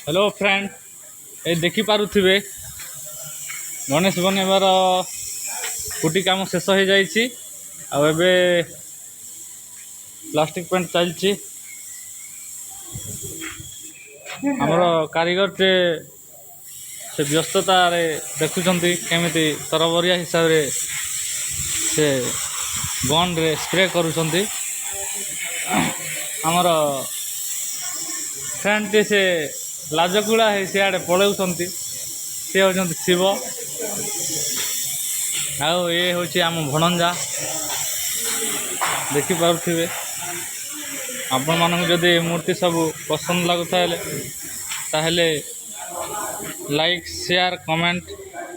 Hello friend, ये देखी पारुथिबे गणेश बनैबार कुटी काम शेष हो जाइए। आबे प्लास्टिक पेंट चलती। आमर कारीगर टे से व्यस्तता देखुंत केमी तरबरिया हिसाब से गन रे स्प्रे करुँच। आमर फ्रेंड टी से लाजकुड़ा है सियाड़े पलौं सी हूँ शिव आउ ये हूँ आम भणंजा। देखिपे आपण मानक जदि मूर्ति सब पसंद लगुता ताहले लाइक शेयर कमेंट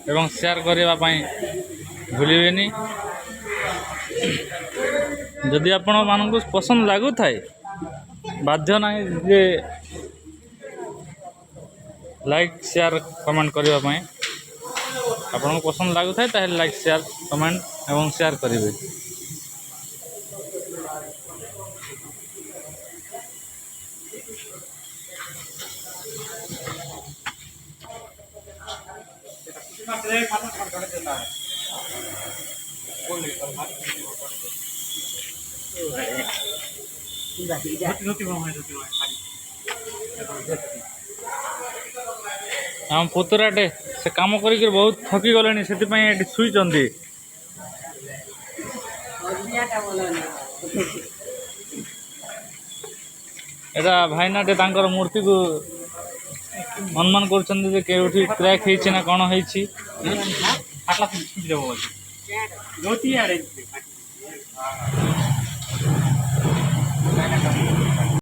एवं शेयर करने भूलिबेनी। जदि आपण मानक पसंद लगुता बाध्य ना जे लाइक शेयर कमेंट करने आपन पसंद लगुता ताहले लाइक शेयर कमेंट एवं शेयर करेंगे। आम पुतुराटे से काम कर बहुत थकी गले से शुई एटा भाईनाटे तांकर मूर्ति को अनुमान कर क्रैक ना कौन हो।